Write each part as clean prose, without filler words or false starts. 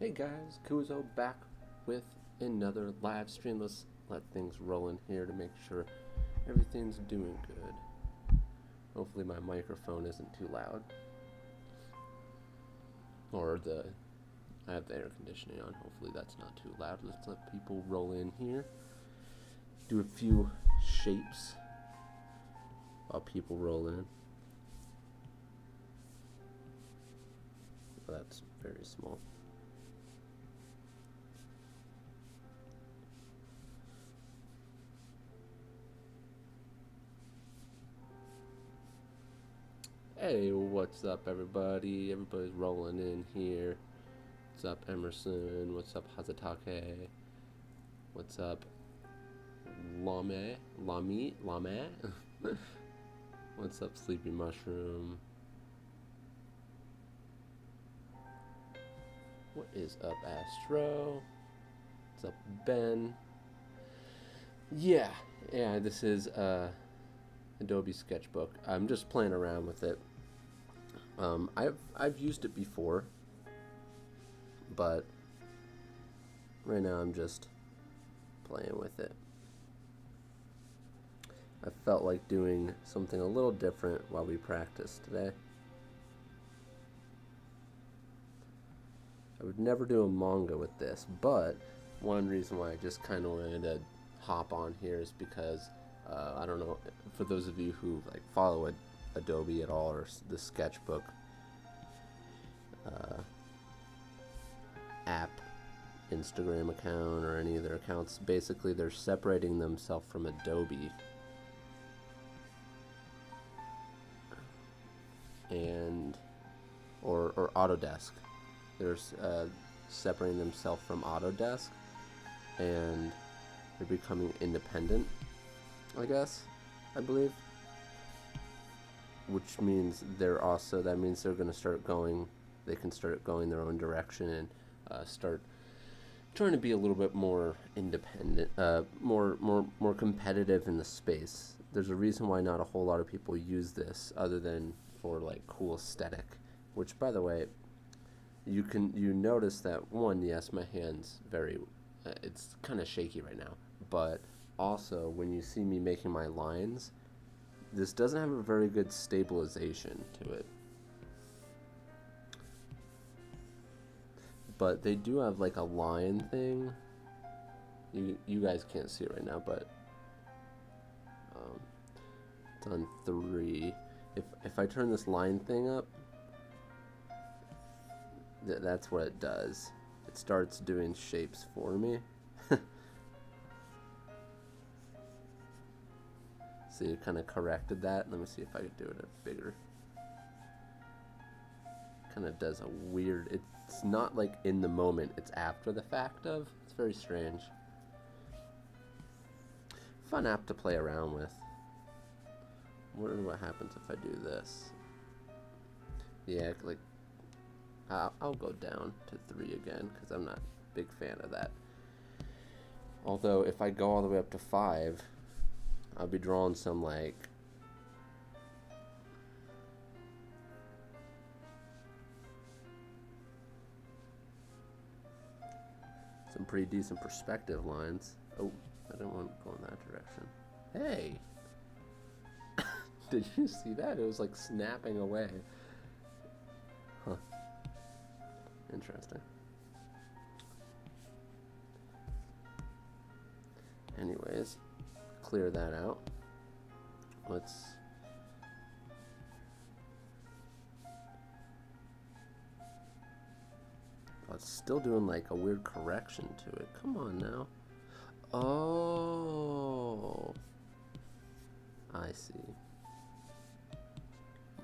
Hey guys, Kuzo back with another live stream. Let's let things roll in here to make sure everything's doing good. Hopefully my microphone isn't too loud. Or I have the air conditioning on. Hopefully that's not too loud. Let's let people roll in here. Do a few shapes while people roll in. Oh, that's very small. Hey, what's up everybody? Everybody's rolling in here. What's up Emerson? What's up Hazatake? What's up Lame? What's up Sleepy Mushroom? What is up Astro? What's up Ben? Yeah, this is Adobe Sketchbook. I'm just playing around with it. I've used it before, but right now I'm just playing with it. I felt like doing something a little different while we practice today. I would never do a manga with this, but one reason why I just kind of wanted to hop on here is because I don't know, for those of you who like follow Adobe at all or the Sketchbook app, Instagram account, or any of their accounts, basically they're separating themselves from Adobe and or Autodesk. They're separating themselves from Autodesk and they're becoming independent, I guess, I believe. Which means that means they're going to start going, they can start going their own direction and start trying to be a little bit more independent, more competitive in the space. There's a reason why not a whole lot of people use this other than for like cool aesthetic, which by the way, you notice that one, yes, my hand's very, it's kind of shaky right now, but also when you see me making my lines, this doesn't have a very good stabilization to it. But they do have like a line thing. You guys can't see it right now, but it's on 3. If I turn this line thing up, that's what it does. It starts doing shapes for me. So you kind of corrected that. Let me see if I could do it a bigger. Kind of does a weird, it's not like in the moment, it's after the fact of. It's very strange. Fun app to play around with. Wonder what happens if I do this. Yeah, like, I'll go down to 3 again, because I'm not a big fan of that. Although, if I go all the way up to 5, I'll be drawing some, like, some pretty decent perspective lines. Oh, I didn't want to go in that direction. Hey! Did you see that? It was like snapping away. Huh. Interesting. Anyways, clear that out. Let's it's still doing like a weird correction to it. Come on now. Oh, I see.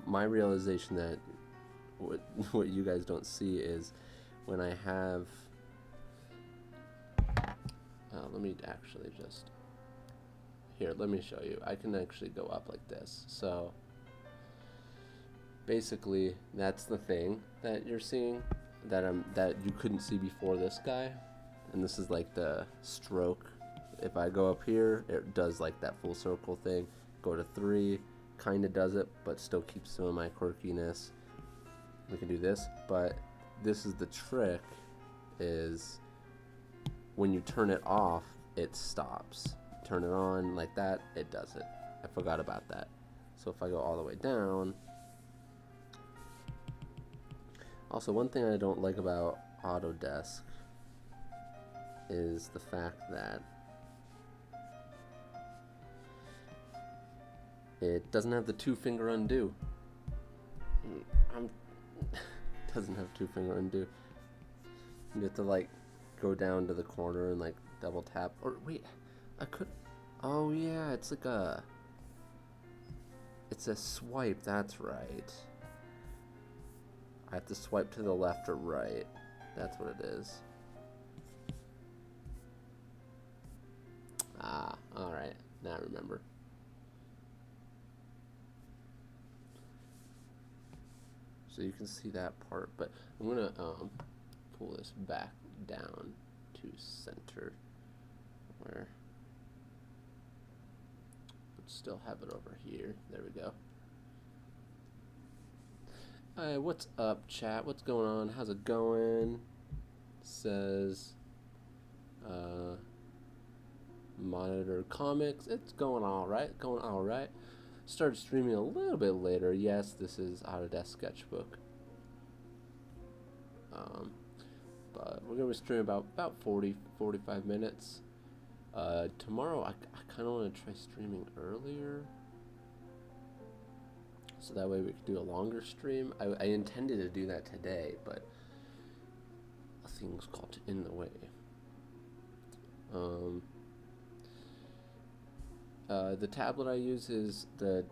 My realization that what you guys don't see is when I have let me actually just here, let me show you. I can actually go up like this. So basically that's the thing that you're seeing that you couldn't see before this guy, and this is like the stroke. If I go up here, it does like that full circle thing. Go to 3, kind of does it, but still keeps some of my quirkiness. We can do this, but this is the trick, is when you turn it off, it stops. Turn it on like that, it does it. I forgot about that. So if I go all the way down. Also, one thing I don't like about Autodesk is the fact that it doesn't have the 2-finger undo. Doesn't have 2-finger undo. You have to like go down to the corner and like double tap. Or wait, I could. Oh yeah, it's like it's a swipe. That's right. I have to swipe to the left or right. That's what it is. Ah, all right. Now I remember. So you can see that part, but I'm gonna pull this back down to center, where let's still have it over here. There we go. Hi, what's up, chat? What's going on? How's it going? Says Monitor Comics. It's going all right. Going all right. Started streaming a little bit later. Yes, this is Autodesk Sketchbook. But we're gonna stream about 45 minutes. Tomorrow I kind of want to try streaming earlier, so that way we could do a longer stream. I intended to do that today, but things got in the way. The tablet I use is the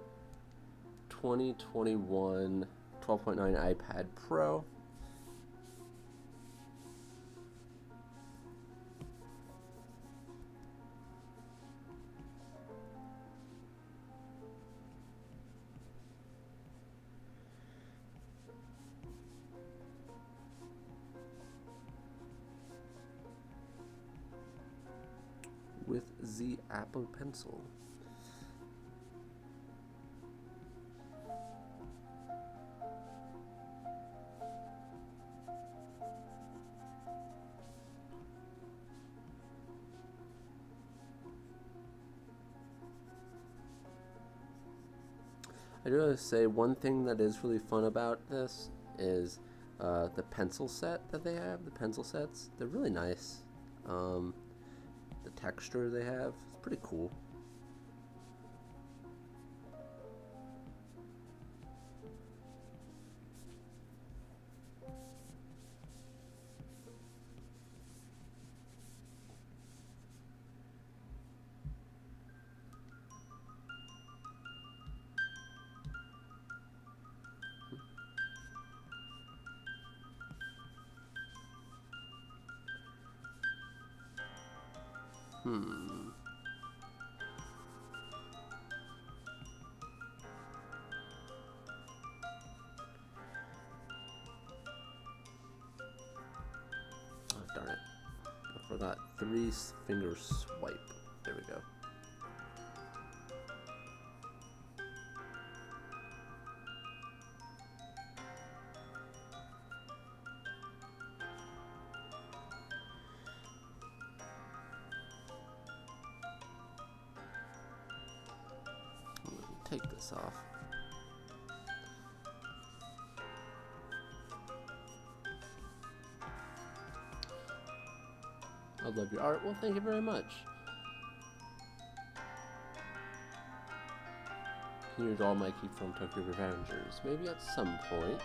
2021 12.9 iPad Pro. With the Apple Pencil. I do want to say one thing that is really fun about this is the pencil set that they have. The pencil sets, they're really nice. The texture they have is pretty cool. Oh, darn it. I forgot 3-finger swipe. There we go. Take this off. I love your art. Well, thank you very much. Can you draw Mikey from Tokyo Revengers? Maybe at some point.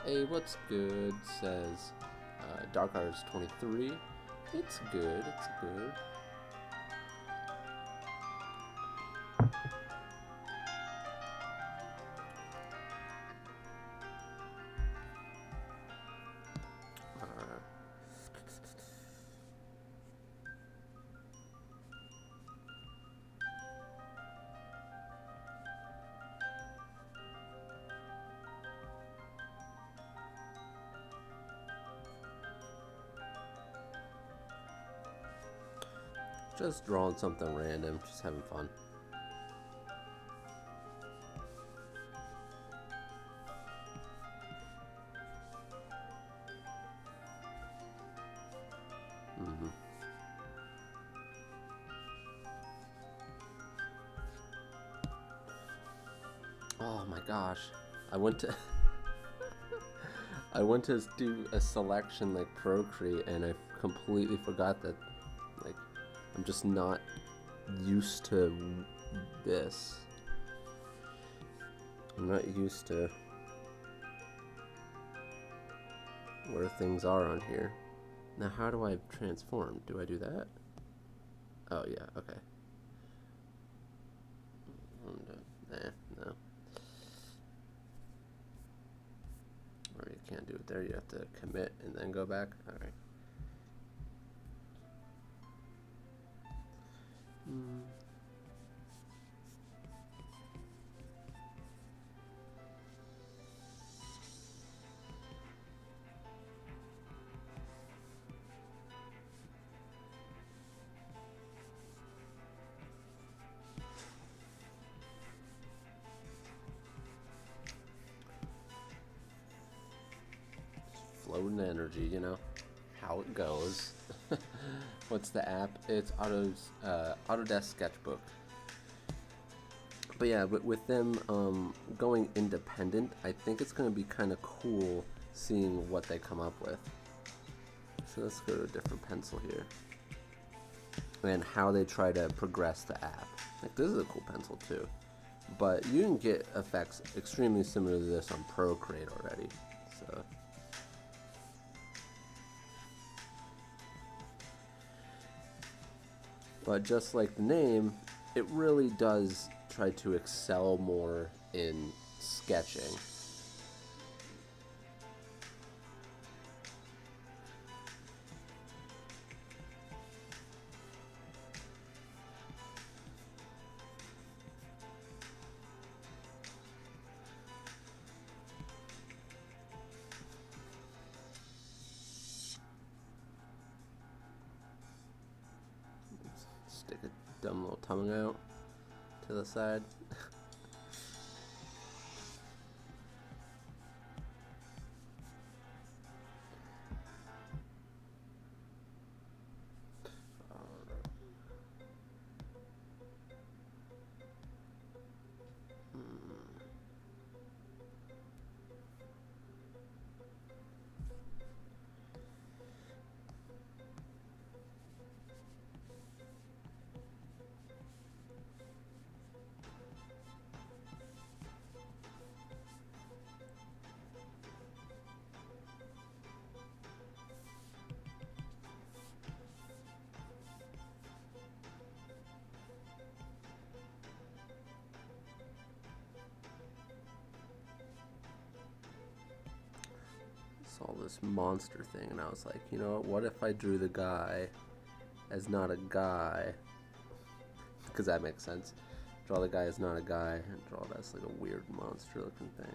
Hey, what's good? Says Dark Artist 23. It's good. It's good. Just drawing something random, just having fun. Oh my gosh. I went to I went to do a selection like Procreate, and I completely forgot that, like, I'm just not used to this. I'm not used to where things are on here. Now, how do I transform? Do I do that? Oh, yeah, okay. No. Or you can't do it there. You have to commit and then go back. All right. Floating energy, you know how it goes. What's the app? It's Autodesk Sketchbook. But yeah, with them going independent, I think it's going to be kind of cool seeing what they come up with. So let's go to a different pencil here. And how they try to progress the app. Like, this is a cool pencil too. But you can get effects extremely similar to this on Procreate already. So but just like the name, it really does try to excel more in sketching. Stick a dumb little tongue out to the side. Saw this monster thing, and I was like, you know what if I drew the guy as not a guy? Because that makes sense. Draw the guy as not a guy, and draw it as like a weird monster looking thing.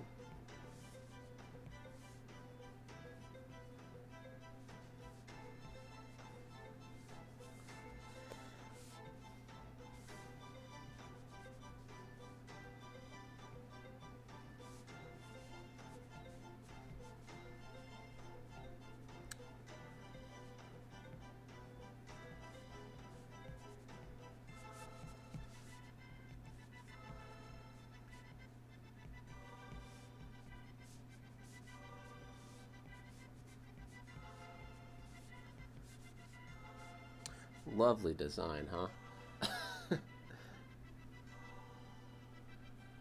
Lovely design, huh?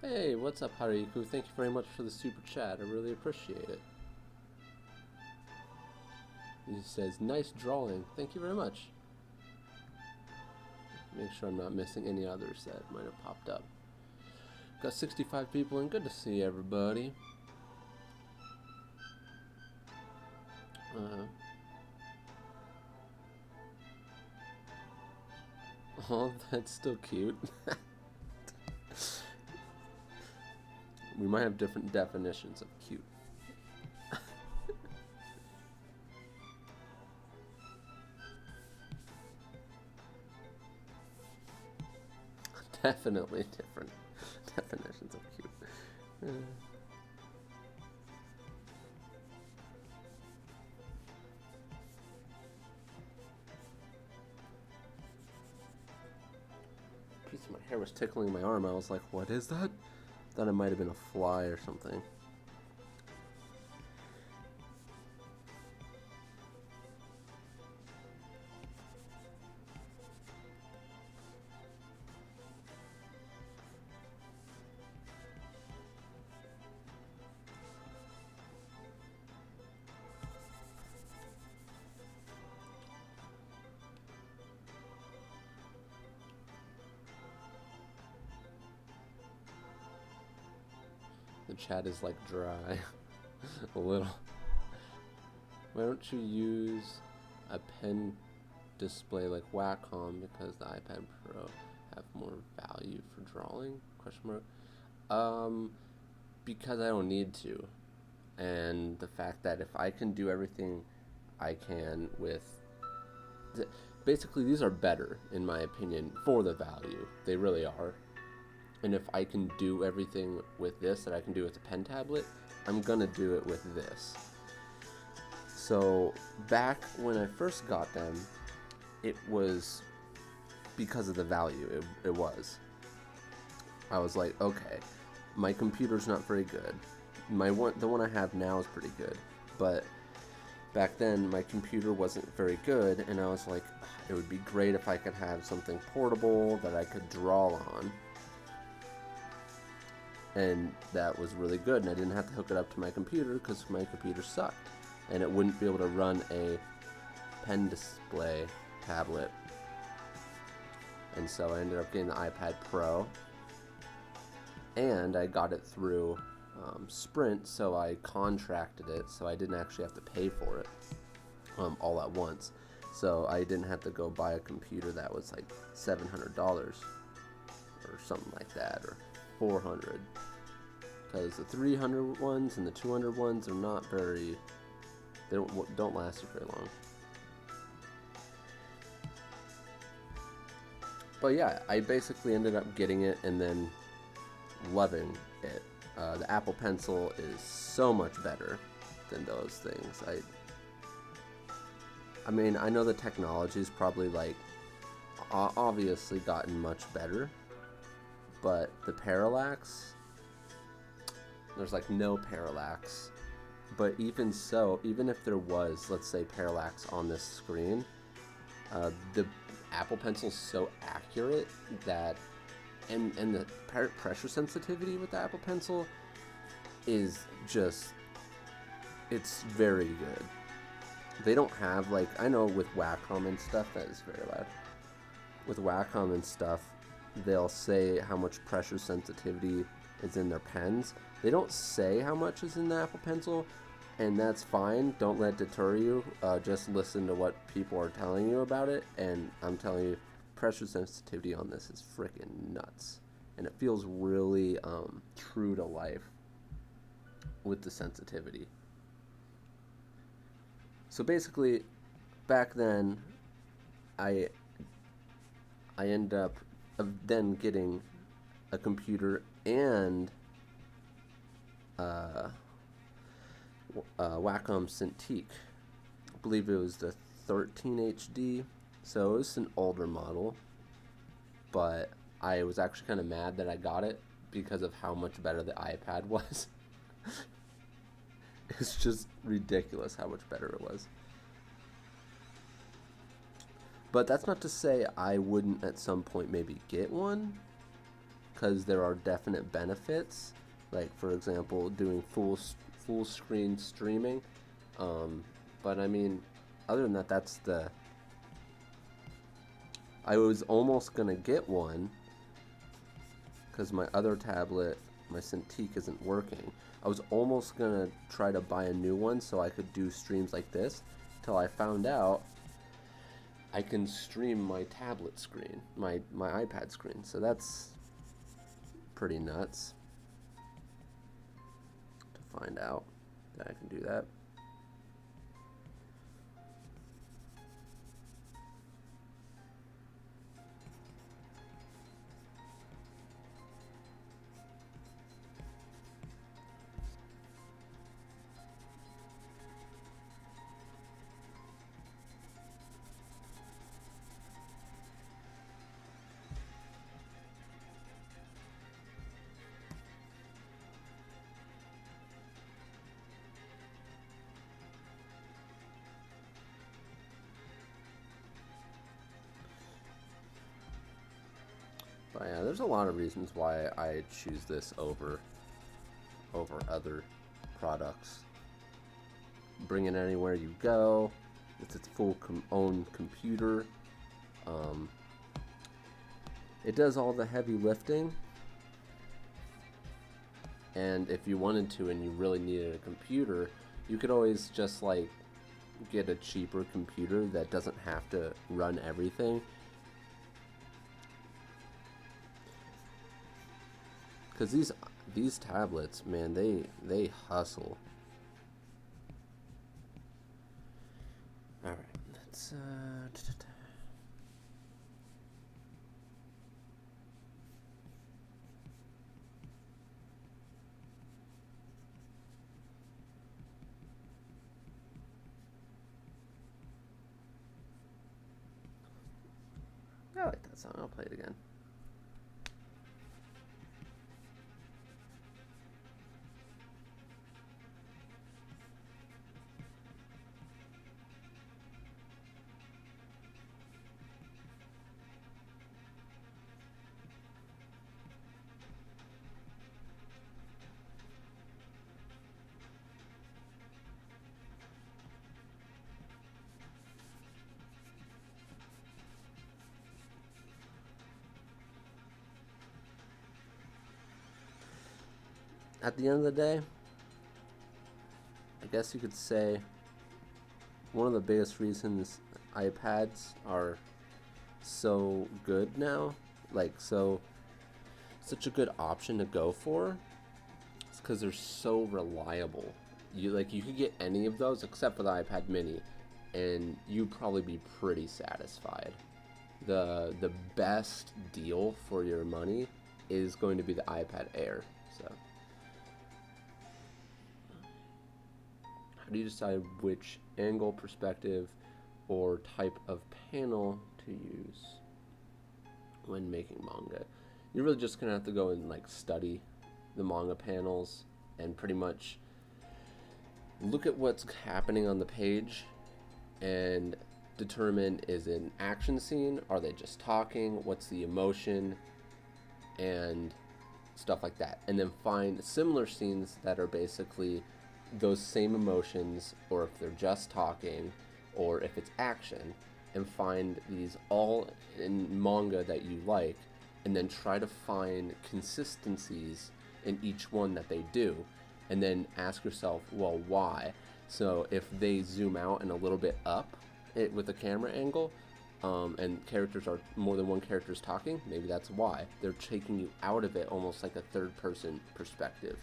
Hey, what's up, Hariku? Thank you very much for the super chat. I really appreciate it. He says, nice drawing. Thank you very much. Make sure I'm not missing any others that might have popped up. Got 65 people in. Good to see everybody. Oh, that's still cute. We might have different definitions of cute. Definitely different definitions of cute. Piece of my hair was tickling my arm. I was like, what is that? Thought it might have been a fly or something. The chat is like dry. A little. Why don't you use a pen display like Wacom, because the iPad Pro have more value for drawing? Question mark. Because I don't need to. And the fact that if I can do everything I can with... Basically, these are better, in my opinion, for the value. They really are. And if I can do everything with this that I can do with a pen tablet, I'm gonna do it with this. So back when I first got them, it was because of the value. It was. I was like, okay, my computer's not very good. The one I have now is pretty good, but back then my computer wasn't very good, and I was like, it would be great if I could have something portable that I could draw on. And that was really good, and I didn't have to hook it up to my computer because my computer sucked, and it wouldn't be able to run a pen display tablet. And so I ended up getting the iPad Pro, and I got it through Sprint, so I contracted it, so I didn't actually have to pay for it all at once. So I didn't have to go buy a computer that was like $700 or something like that, or $400, because the 300 ones and the 200 ones are not very, they don't last you very long. But yeah, I basically ended up getting it and then loving it. The Apple Pencil is so much better than those things. I mean, I know the technology's probably like obviously gotten much better, but the parallax, there's like no parallax. But even so, even if there was, let's say, parallax on this screen, the Apple Pencil's so accurate that, and the pressure sensitivity with the Apple Pencil is just, it's very good. They don't have, like, I know with Wacom and stuff, that is very loud. With Wacom and stuff, they'll say how much pressure sensitivity is in their pens. They don't say how much is in the Apple Pencil, and that's fine. Don't let it deter you. Just listen to what people are telling you about it, and I'm telling you, pressure sensitivity on this is freaking nuts. And it feels really true to life with the sensitivity. So basically, back then, I ended up then getting a computer and Wacom Cintiq. I believe it was the 13 HD, so it was an older model, but I was actually kind of mad that I got it because of how much better the iPad was. It's just ridiculous how much better it was. But that's not to say I wouldn't at some point maybe get one, because there are definite benefits, like for example doing full screen streaming. But I mean, other than that, that's the... I was almost gonna get one because my other tablet, my Cintiq, isn't working. I was almost gonna try to buy a new one so I could do streams like this, till I found out I can stream my tablet screen, my iPad screen. So that's pretty nuts to find out that I can do that. Oh yeah, there's a lot of reasons why I choose this over other products. Bring it anywhere you go. It's its full own computer. It does all the heavy lifting. And if you wanted to and you really needed a computer, you could always just like get a cheaper computer that doesn't have to run everything. Because these tablets, man, they hustle. All right, let's I like that song. I'll play it again. At the end of the day, I guess you could say one of the biggest reasons iPads are so good now, like such a good option to go for, is because they're so reliable. You could get any of those except for the iPad mini and you'd probably be pretty satisfied. The best deal for your money is going to be the iPad Air. So how do you decide which angle, perspective, or type of panel to use when making manga? You're really just gonna have to go and like study the manga panels and pretty much look at what's happening on the page and determine, is it an action scene? Are they just talking? What's the emotion? And stuff like that. And then find similar scenes that are basically those same emotions, or if they're just talking, or if it's action, and find these all in manga that you like, and then try to find consistencies in each one that they do, and then ask yourself, well, why? So if they zoom out and a little bit up it with the camera angle, and characters are more than one character is talking, maybe that's why. They're taking you out of it almost like a third person perspective.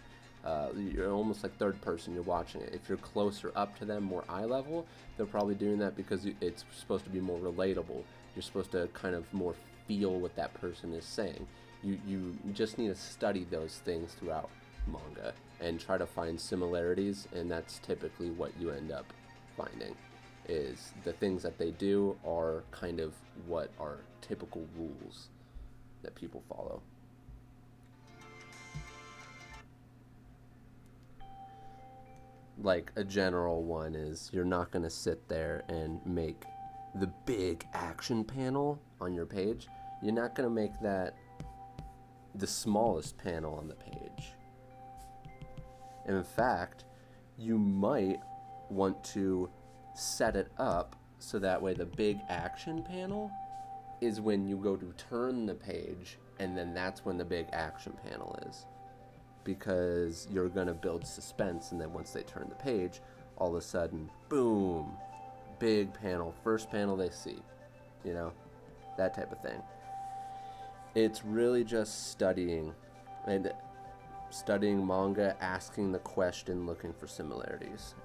You're almost like third person, you're watching it. If you're closer up to them, more eye level, they're probably doing that because it's supposed to be more relatable. You're supposed to kind of more feel what that person is saying. You just need to study those things throughout manga and try to find similarities, and that's typically what you end up finding, is the things that they do are kind of what are typical rules that people follow. Like a general one is, you're not going to sit there and make the big action panel on your page. You're not going to make that the smallest panel on the page. And in fact, you might want to set it up so that way the big action panel is when you go to turn the page, and then that's when the big action panel is. Because you're going to build suspense, and then once they turn the page, all of a sudden, boom, big panel, first panel they see, you know, that type of thing. It's really just studying manga, asking the question, looking for similarities.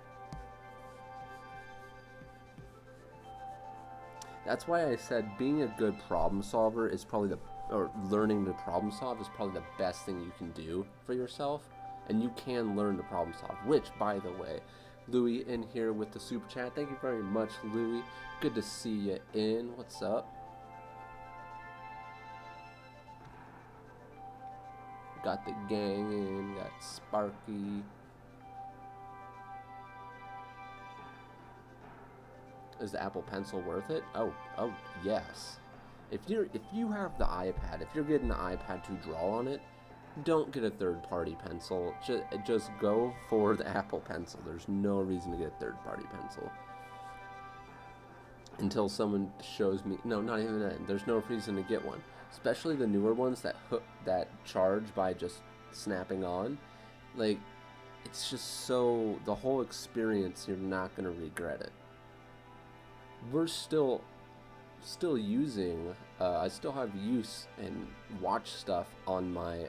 That's why I said being a good problem solver is probably or learning to problem solve is probably the best thing you can do for yourself. And you can learn to problem solve, which, by the way, Louis in here with the super chat. Thank you very much, Louis. Good to see you in. What's up? Got the gang in, got Sparky. Is the Apple Pencil worth it? Oh, yes. If you have the iPad, if you're getting the iPad to draw on it, don't get a third-party pencil. Just go for the Apple Pencil. There's no reason to get a third-party pencil. Until someone shows me, no, not even then. There's no reason to get one. Especially the newer ones that charge by just snapping on. Like, it's just so, the whole experience, you're not gonna regret it. We're still using, I still have use and watch stuff on my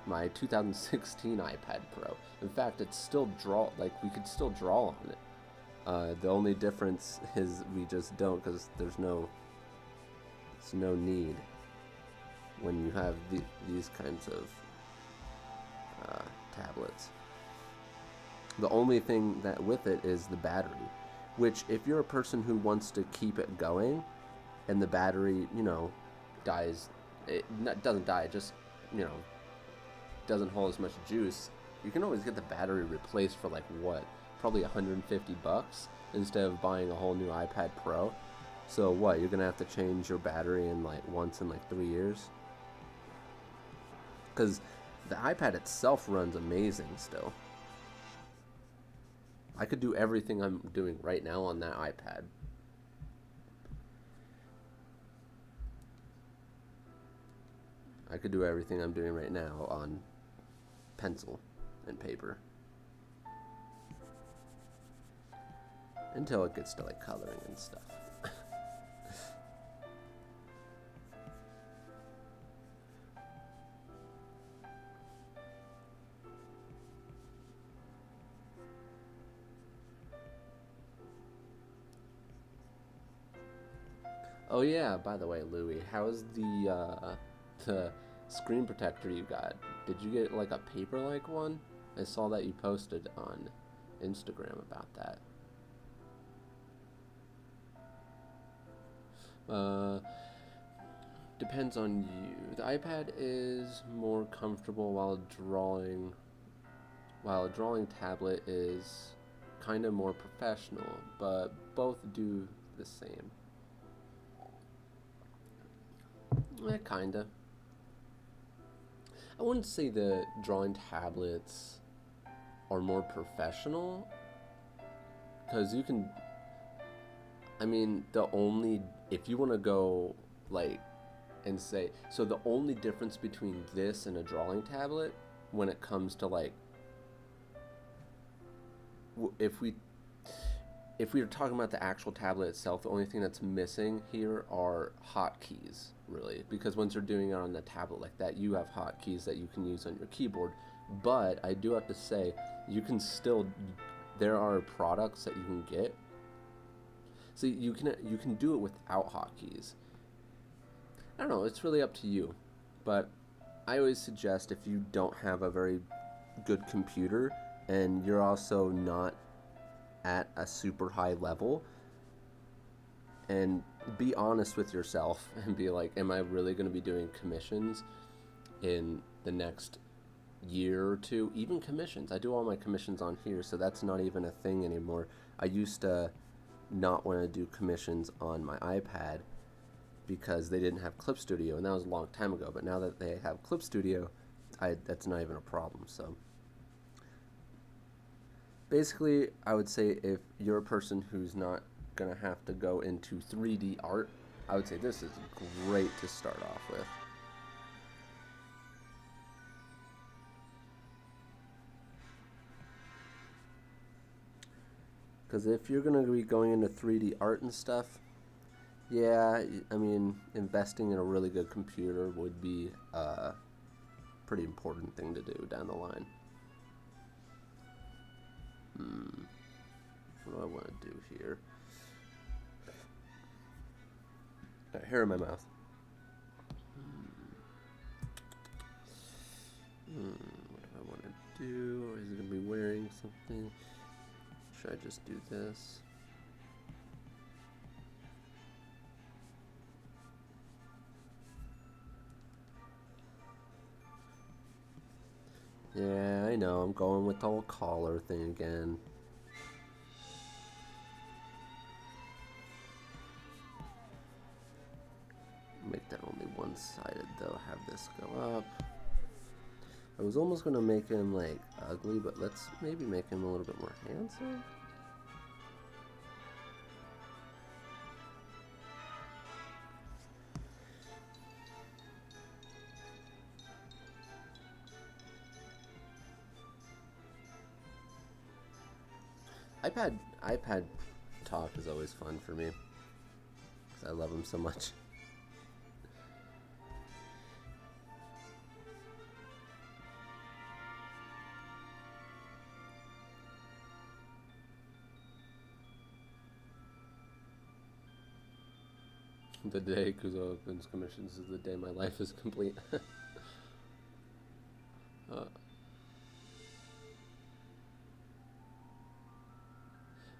my 2016 iPad Pro. In fact, it's still we could still draw on it. The only difference is we just don't, because there's no need when you have these kinds of tablets. The only thing that with it is the battery, which if you're a person who wants to keep it going and the battery, dies, it doesn't die, it just, doesn't hold as much juice, you can always get the battery replaced for probably $150 instead of buying a whole new iPad Pro. So what, you're gonna have to change your battery in once in 3 years? Because the iPad itself runs amazing still. I could do everything I'm doing right now on that iPad. I could do everything I'm doing right now on pencil and paper. Until it gets to coloring and stuff. Oh yeah, by the way, Louie, how's the screen protector you got? Did you get a paper-like one? I saw that you posted on Instagram about that. Depends on you. The iPad is more comfortable while drawing, while a drawing tablet is kind of more professional, but both do the same. Kinda. I wouldn't say the drawing tablets are more professional, because you can, if you want to go and say, so the only difference between this and a drawing tablet when it comes to if we are talking about the actual tablet itself, the only thing that's missing here are hotkeys, really. Because once you're doing it on the tablet like that, you have hotkeys that you can use on your keyboard. But I do have to say, there are products that you can get. So you can do it without hotkeys. I don't know, it's really up to you. But I always suggest, if you don't have a very good computer and you're also not at a super high level, and be honest with yourself and be like, am I really going to be doing commissions in the next year or two? Even commissions, I do all my commissions on here, so that's not even a thing anymore. I used to not want to do commissions on my iPad because they didn't have Clip Studio, and that was a long time ago. But now that they have Clip Studio, that's not even a problem. So basically, I would say if you're a person who's not going to have to go into 3D art, I would say this is great to start off with. Because if you're going to be going into 3D art and stuff, yeah, investing in a really good computer would be a pretty important thing to do down the line. What do I want to do here? Hair in my mouth. What do I want to do? Is it going to be wearing something? Should I just do this? Yeah, I know, I'm going with the whole collar thing again. one-sided though. Have this go up. I was almost gonna make him like ugly, but let's maybe make him a little bit more handsome. iPad talk is always fun for me because I love him so much. The day Kuzo opens commissions is the day my life is complete.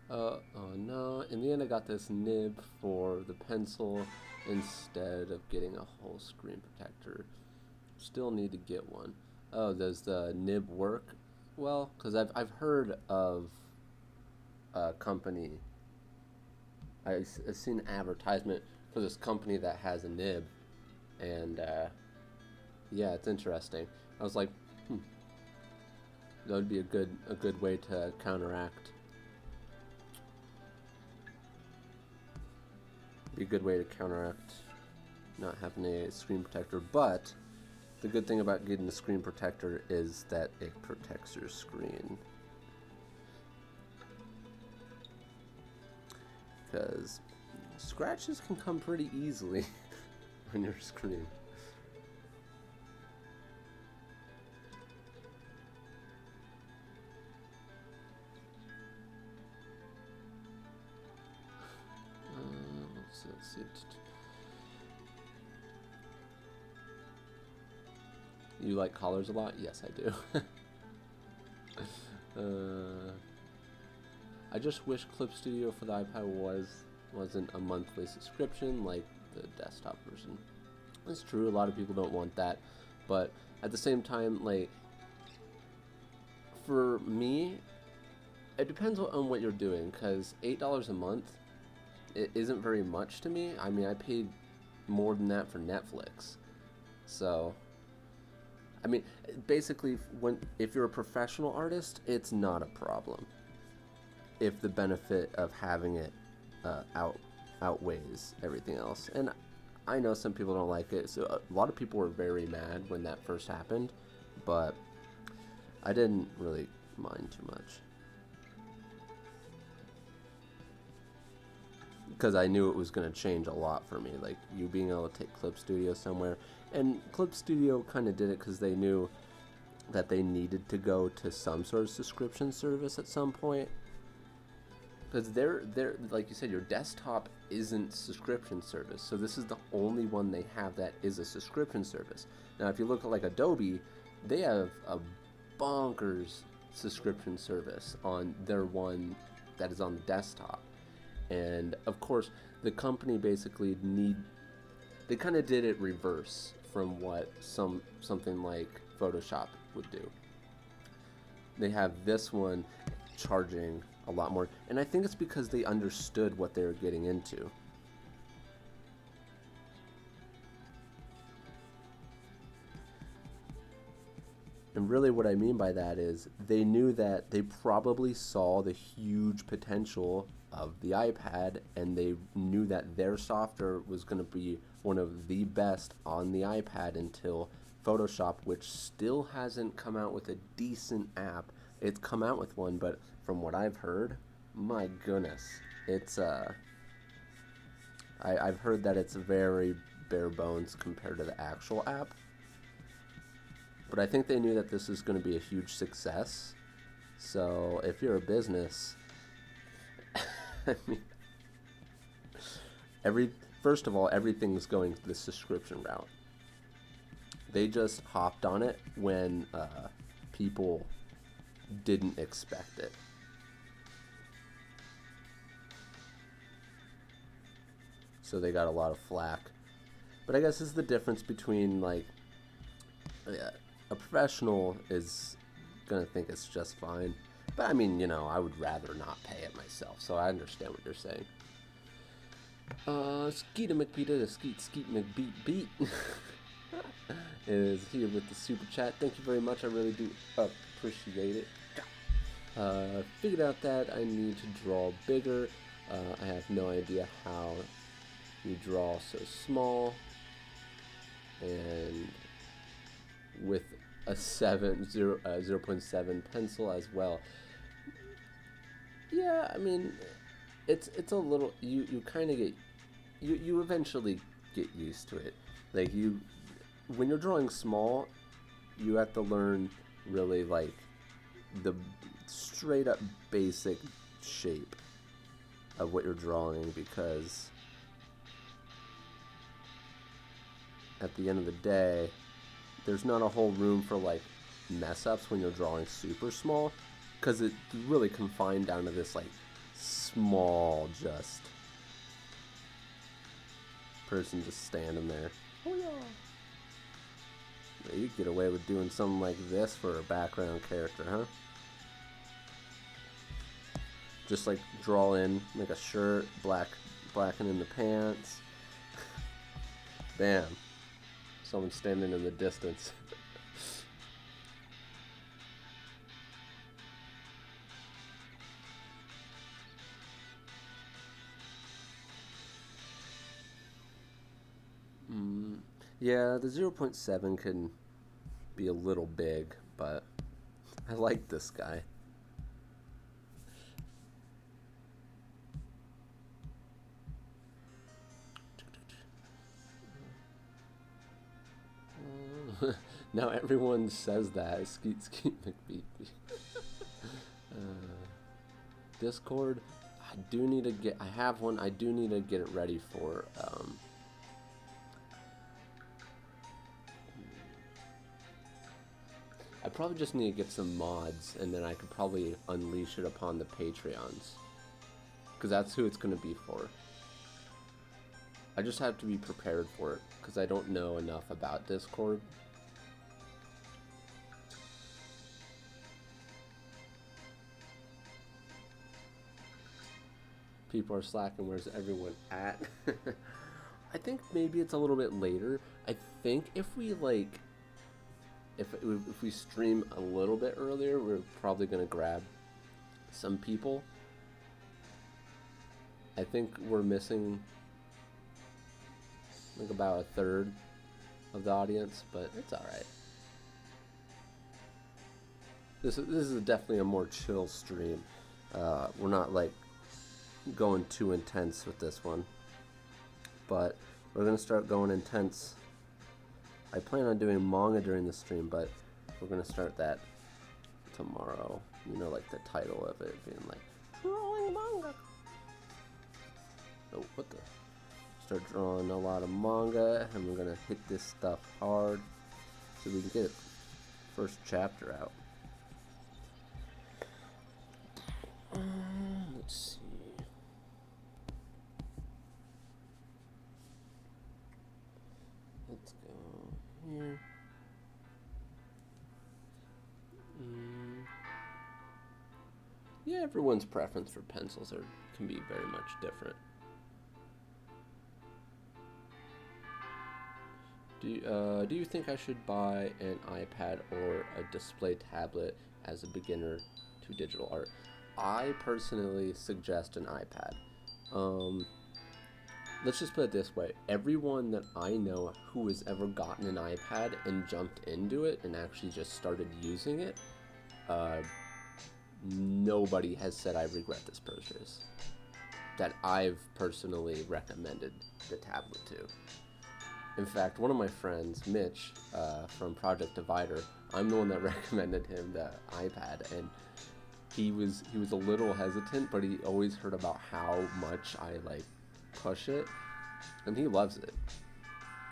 Oh no, in the end I got this nib for the pencil instead of getting a whole screen protector. Still need to get one. Oh, does the nib work? Well, because I've heard of a company, I've seen an advertisement for this company that has a nib, and yeah, it's interesting. I was like, that would be a good way to counteract. Be a good way to counteract not having a screen protector. But the good thing about getting the screen protector is that it protects your screen, because scratches can come pretty easily on your screen. Let's see. You like colors a lot? Yes, I do. I just wish Clip Studio for the iPad wasn't a monthly subscription like the desktop version. It's true, a lot of people don't want that, but at the same time, like, for me, it depends on what you're doing, because $8 a month, it isn't very much to me. I mean, I paid more than that for Netflix. So, I mean, basically, if you're a professional artist, it's not a problem if the benefit of having it outweighs everything else. And I know some people don't like it, so a lot of people were very mad when that first happened, but I didn't really mind too much, because I knew it was going to change a lot for me, like you being able to take Clip Studio somewhere. And Clip Studio kind of did it because they knew that they needed to go to some sort of subscription service at some point, because they're like you said, your desktop isn't subscription service, so this is the only one they have that is a subscription service. Now if you look at like Adobe, they have a bonkers subscription service on their one that is on the desktop. And of course, the company basically they kind of did it reverse from what something like Photoshop would do. They have this one charging a lot more, and I think it's because they understood what they were getting into. And really what I mean by that is they knew that they probably saw the huge potential of the iPad, and they knew that their software was going to be one of the best on the iPad until Photoshop, which still hasn't come out with a decent app. It's come out with one, but from what I've heard, my goodness, it's I've heard that it's very bare bones compared to the actual app. But I think they knew that this is going to be a huge success. So if you're a business, I mean, first of all, everything's going the subscription route. They just hopped on it when people didn't expect it. So they got a lot of flack. But I guess this is the difference between, like, a professional is gonna think it's just fine. But I mean, you know, I would rather not pay it myself, so I understand what you're saying. Skeeta McBeata, the Skeet McBeat Beat is here with the super chat. Thank you very much. I really do appreciate it. Figured out that I need to draw bigger. I have no idea how you draw so small, and with a 0.7 pencil as well. Yeah, I mean, it's a little, you kind of get, you eventually get used to it. Like, when you're drawing small, you have to learn really like the straight up basic shape of what you're drawing, because at the end of the day, there's not a whole room for like mess ups when you're drawing super small, because it's really confined down to this like small just person just standing there. Oh yeah. You get away with doing something like this for a background character, huh? Just like draw in, make a shirt, blacken in the pants. Bam. Someone standing in the distance. Yeah, the 0.7 can be a little big, but I like this guy. Now everyone says that. Skeet McBeat. Discord. I have one. I do need to get it ready for. I probably just need to get some mods, and then I could probably unleash it upon the Patreons, because that's who it's going to be for. I just have to be prepared for it, because I don't know enough about Discord. People are slacking. Where's everyone at? I think maybe it's a little bit later. I think if we like, if we stream a little bit earlier, we're probably gonna grab some people. I think we're missing like about a third of the audience, but it's all right. This is definitely a more chill stream. We're not like going too intense with this one, but we're gonna start going intense. I plan on doing manga during the stream, but we're gonna start that tomorrow. You know, like the title of it being like drawing manga. Oh, what the? Start drawing a lot of manga, and we're gonna hit this stuff hard so we can get first chapter out. Let's see. Let's go here. Yeah, everyone's preference for pencils can be very much different. Do you think I should buy an iPad or a display tablet as a beginner to digital art? I personally suggest an iPad. Let's just put it this way. Everyone that I know who has ever gotten an iPad and jumped into it and actually just started using it, nobody has said I regret this purchase. That I've personally recommended the tablet to. In fact, one of my friends, Mitch, from Project Divider, I'm the one that recommended him the iPad, and he was a little hesitant, but he always heard about how much I like push it, and he loves it.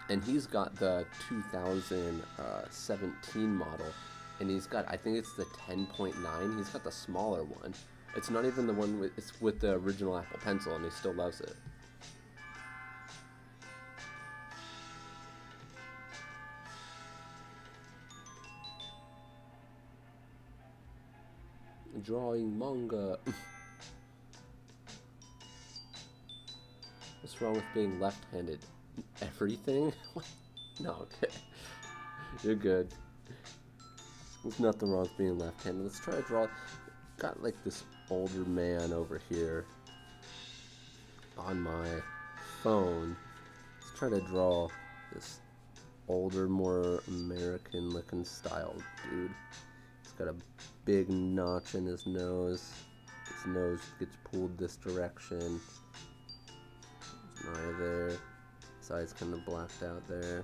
And he's got the 2017 model, and he's got, I think it's the 10.9. He's got the smaller one. It's not even the one it's with the original Apple Pencil, and he still loves it. Drawing manga. What's wrong with being left-handed? Everything? No, okay. You're good. There's nothing wrong with being left-handed. Let's try to draw. Got like this older man over here on my phone. Let's try to draw this older, more American-looking style dude. He's got a big notch in his nose. His nose gets pulled this direction. There's an eye there. His eye's kind of blacked out there.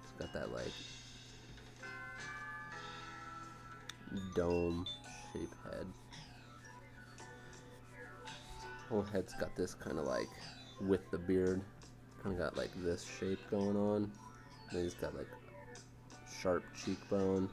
He's got that like dome shape head. Whole head's got this kind of like, with the beard, kind of got like this shape going on. Then he's got like sharp cheekbone.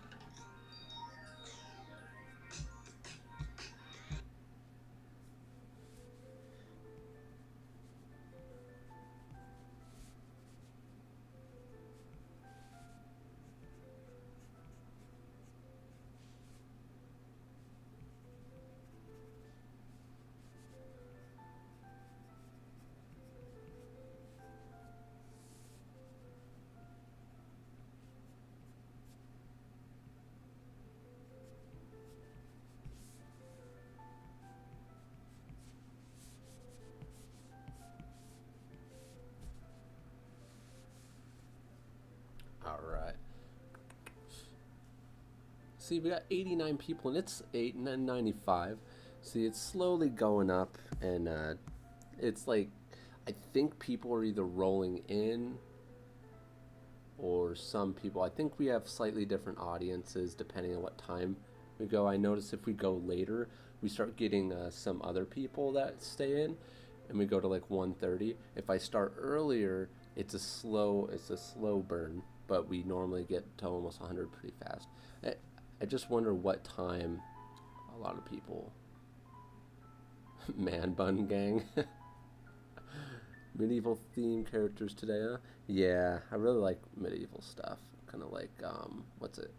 Alright. See, we got 89 people, and it's 895. See, it's slowly going up, and it's like, I think people are either rolling in, or some people. I think we have slightly different audiences depending on what time we go. I notice if we go later, we start getting some other people that stay in, and we go to like 1:30. If I start earlier, it's a slow burn, but we normally get to almost 100 pretty fast. I just wonder what time a lot of people. Man bun gang. Medieval theme characters today, huh? Yeah, I really like medieval stuff. Kind of like, what's it?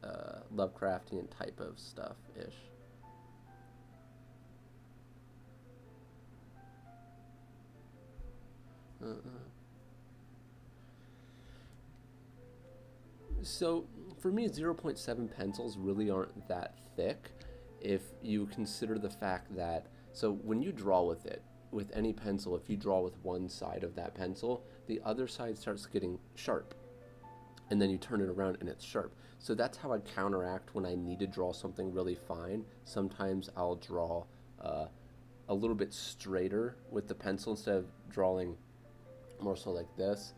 Lovecraftian type of stuff-ish. So for me, 0.7 pencils really aren't that thick if you consider the fact that, so when you draw with it, with any pencil, if you draw with one side of that pencil, the other side starts getting sharp. And then you turn it around and it's sharp. So that's how I counteract when I need to draw something really fine. Sometimes I'll draw a little bit straighter with the pencil instead of drawing more so like this.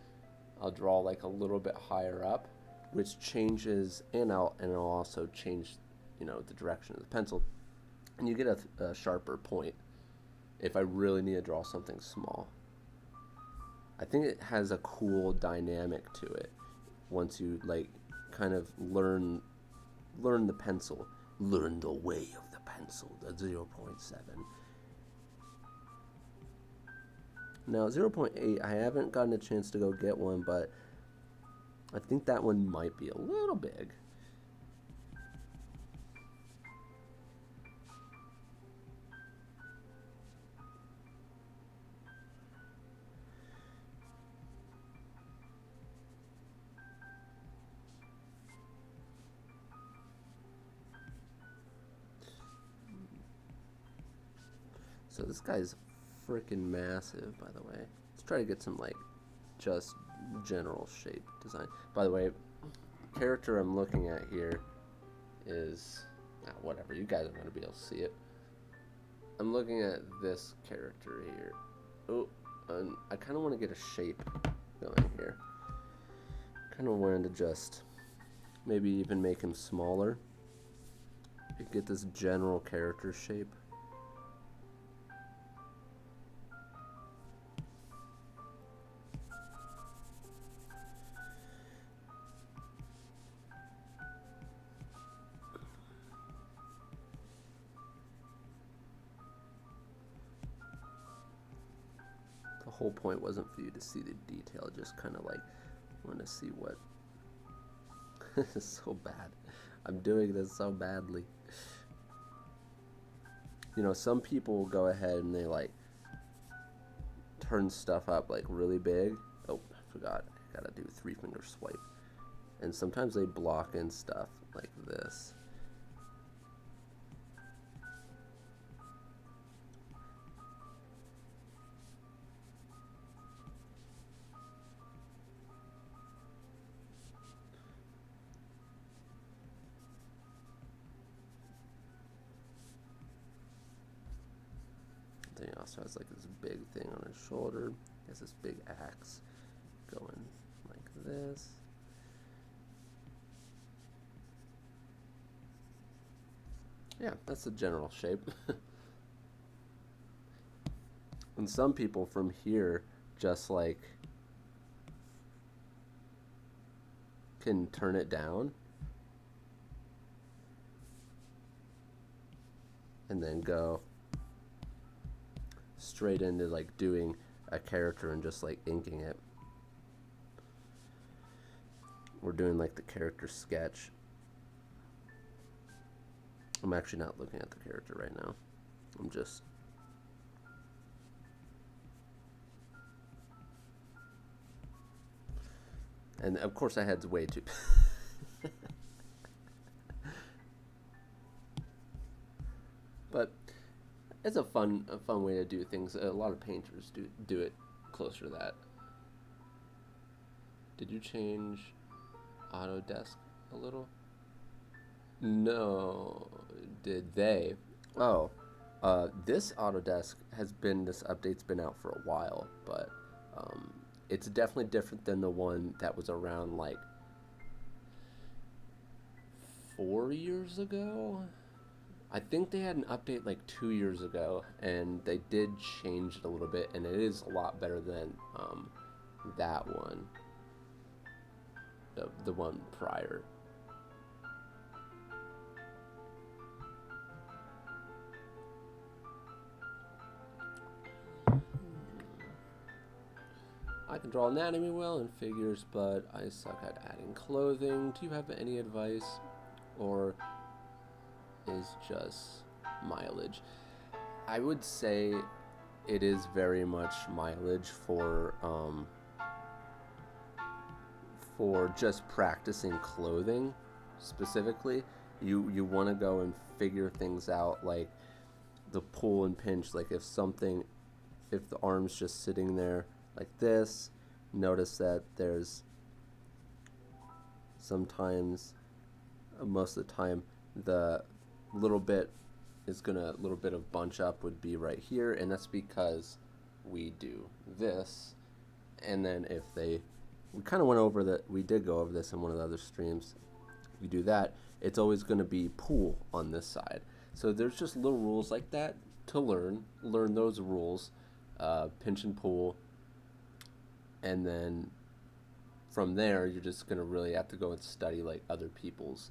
I'll draw like a little bit higher up, which changes, and I'll also change, the direction of the pencil, and you get a sharper point if I really need to draw something small. I think it has a cool dynamic to it once you like kind of learn the pencil, learn the way of the pencil, the 0.7. Now 0.8, I haven't gotten a chance to go get one, but I think that one might be a little big. So this guy's freaking massive, by the way. Let's try to get some like just general shape design. By the way, character I'm looking at here is whatever, you guys are going to be able to see it. I'm looking at this character here. Oh, and I kind of want to get a shape going here. Kind of wanted to just maybe even make him smaller. Get this general character shape. The whole point wasn't for you to see the detail, just kind of like want to see what. This is so bad. I'm doing this so badly. Some people will go ahead and they like turn stuff up like really big. Oh, I forgot. I gotta do 3-finger swipe. And sometimes they block in stuff like this. Then he also has like this big thing on his shoulder. He has this big axe going like this. Yeah, that's the general shape. And some people from here just like can turn it down and then go straight into like doing a character and just like inking it. We're doing like the character sketch. I'm actually not looking at the character right now. I'm just and of course I had way too but it's a fun way to do things. A lot of painters do it closer to that. Did you change Autodesk a little? No, did they? Oh, this Autodesk this update's been out for a while, but it's definitely different than the one that was around like 4 years ago. I think they had an update like 2 years ago, and they did change it a little bit, and it is a lot better than that one, the one prior. I can draw anatomy well and figures, but I suck at adding clothing. Do you have any advice, or is just mileage? I would say it is very much mileage for just practicing clothing specifically. You want to go and figure things out, like the pull and pinch. Like if the arm's just sitting there like this, notice that there's sometimes, most of the time, the little bit of bunch up would be right here, and that's because we do this. And then we kind of we did go over this in one of the other streams. If you do that, it's always going to be pull on this side. So there's just little rules like that to learn those rules, pinch and pull, and then from there you're just going to really have to go and study like other people's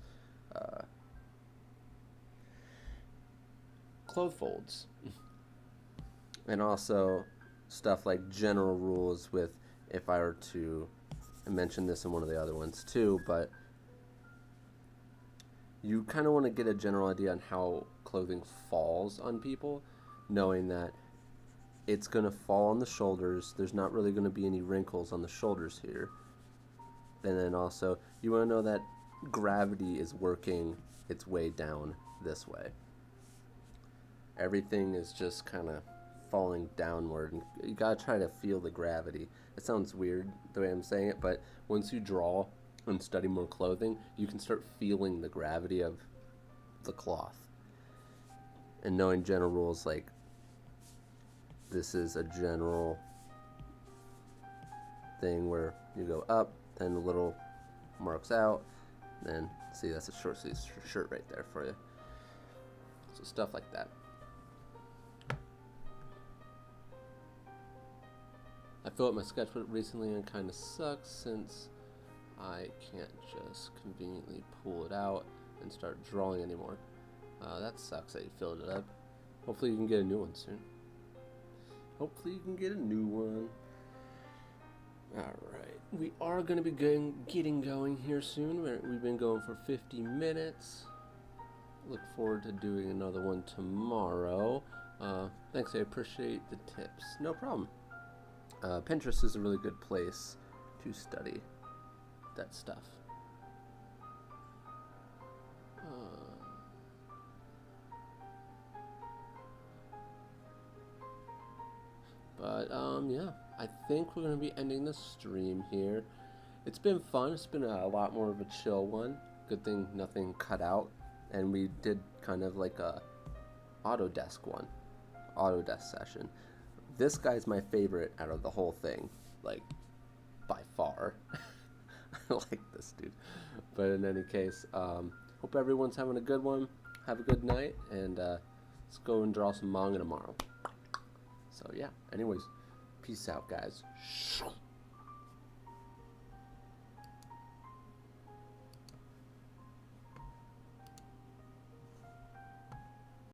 clothes folds. And also stuff like general rules with, if I were to, I mentioned this in one of the other ones too, but you kind of want to get a general idea on how clothing falls on people, knowing that it's going to fall on the shoulders. There's not really going to be any wrinkles on the shoulders here. And then also, you want to know that gravity is working its way down this way. Everything is just kind of falling downward, and you got to try to feel the gravity. It sounds weird the way I'm saying it, but once you draw and study more clothing, you can start feeling the gravity of the cloth. And knowing general rules, like this is a general thing where you go up, then the little marks out, then see, that's a short sleeve shirt right there for you. So stuff like that. I filled up my sketchbook recently and it kind of sucks since I can't just conveniently pull it out and start drawing anymore. That sucks that you filled it up. Hopefully you can get a new one soon. Alright, we are going to be getting going here soon. We've been going for 50 minutes. Look forward to doing another one tomorrow. Thanks, I appreciate the tips. No problem. Pinterest is a really good place to study that stuff. Yeah, I think we're going to be ending the stream here. It's been fun. It's been a lot more of a chill one. Good thing nothing cut out. And we did kind of like a Autodesk session. This guy's my favorite out of the whole thing, like, by far. I like this dude. But in any case, hope everyone's having a good one. Have a good night, and let's go and draw some manga tomorrow. So yeah, anyways, peace out, guys.